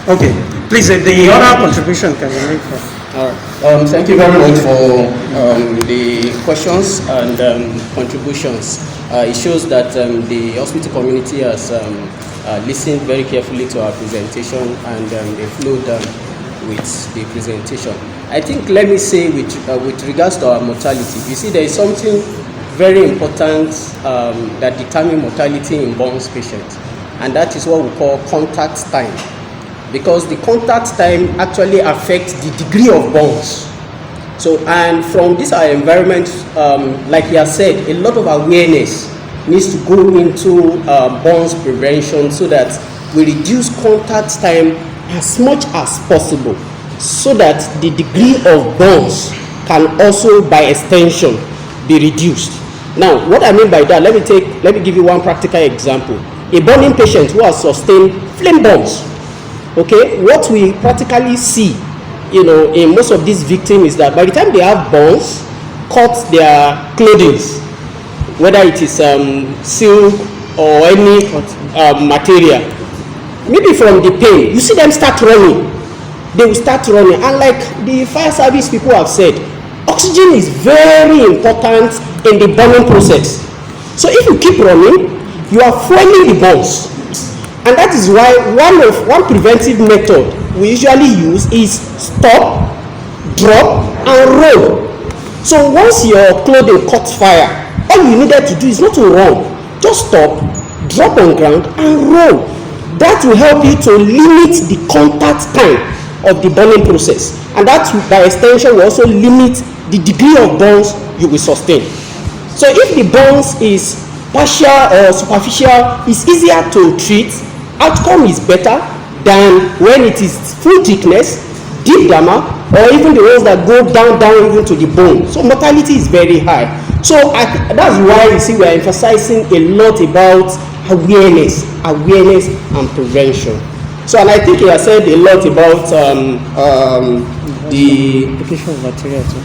Okay, please, the other contribution can be made for. Thank you very much for the questions and contributions. It shows that the hospital community has listened very carefully to our presentation, and they flowed with the presentation. I think, let me say, with regards to our mortality, you see, there is something very important that determines mortality in burns patients, and that is what we call contact time. Because the contact time actually affects the degree of burns. So, and from this our environment, like he has said, a lot of awareness needs to go into burns prevention, so that we reduce contact time as much as possible, so that the degree of burns can also, by extension, be reduced. Now, what I mean by that, let me give you one practical example. A burning patient who has sustained flame burns. Okay, what we practically see, in most of these victims is that by the time they have burns, cut their clothing, whether it is silk or any material, maybe from the pain, you see them start running. They will start running, and like the fire service people have said, oxygen is very important in the burning process. So if you keep running, you are fueling the burns. And that is why one preventive method we usually use is stop, drop, and roll. So once your clothing caught fire, all you needed to do is not to run, just stop, drop on ground, and roll. That will help you to limit the contact time of the burning process, and that by extension will also limit the degree of burns you will sustain. So if the burns is partial or superficial, it's easier to treat. Outcome is better than when it is full thickness, deep derma, or even the ones that go down even to the bone. So mortality is very high. So that's why you see we are emphasizing a lot about awareness and prevention. So, and I think he has said a lot about the application of materials.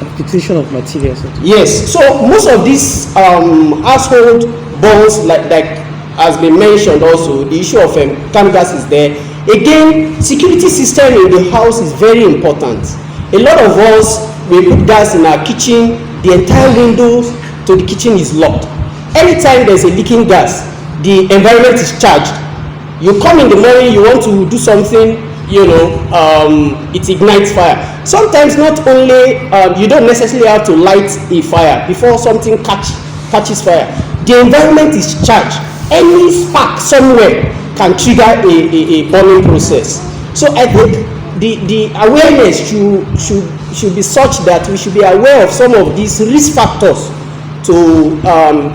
Application of materials. Yes. So most of these household burns, like has been mentioned also, the issue of chemicals is there. Again, security system in the house is very important. A lot of us, we put gas in our kitchen, the entire windows to the kitchen is locked. Anytime there's a leaking gas, the environment is charged. You come in the morning, you want to do something, it ignites fire. Sometimes not only, you don't necessarily have to light a fire before something catches fire. The environment is charged. Any spark somewhere can trigger a burning process. So I think the awareness should be such that we should be aware of some of these risk factors to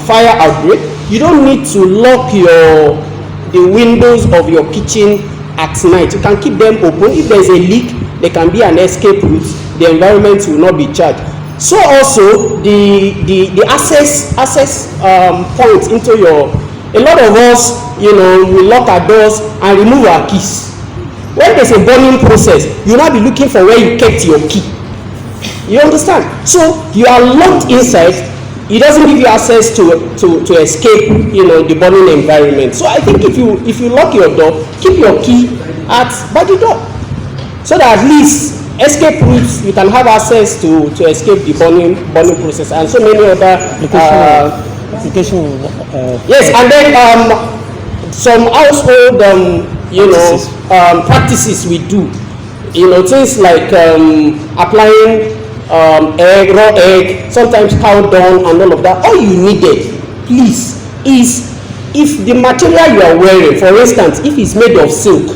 fire outbreak. You don't need to lock the windows of your kitchen at night. You can keep them open. If there is a leak, there can be an escape route. The environment will not be charged. So also the access point into your. A lot of us, we lock our doors and remove our keys. When there's a burning process, you'll not be looking for where you kept your key. You understand? So you are locked inside. It doesn't give you access to escape, the burning environment. So I think if you lock your door, keep your key by the door, so that at least escape routes you can have access to escape the burning process, and so many other application. Yes, and then some household practices we do. Things like applying raw egg, sometimes cow dung, and all of that. All you needed, please, is if the material you are wearing, for instance, if it's made of silk,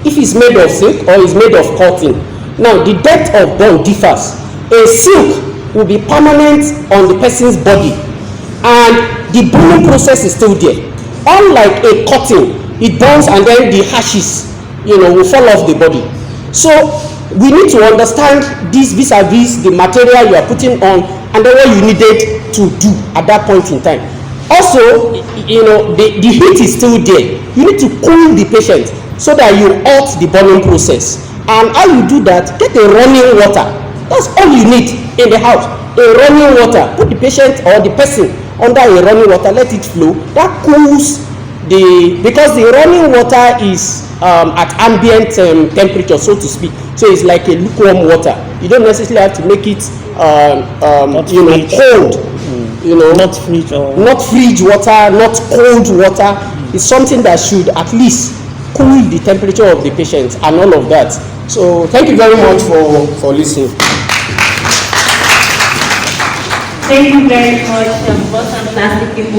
or is made of cotton. Now the depth of burn differs. A silk will be permanent on the person's body, and the burning process is still there. Unlike a cotton, it burns and then the ashes, will fall off the body. So we need to understand this vis-a-vis the material you are putting on, and then what you needed to do at that point in time. Also, the heat is still there. You need to cool the patient so that you halt the burning process. And how you do that? Get a running water. That's all you need in the house. A running water. Put the patient or the person under a running water. Let it flow. That cools because the running water is at ambient temperature, so to speak, so it's like a lukewarm water. You don't necessarily have to make it cold. Not fridge or not fridge water, not cold water. It's something that should at least cool the temperature of the patient and all of that. So thank you very much for listening. Thank you very much, both fantastic people.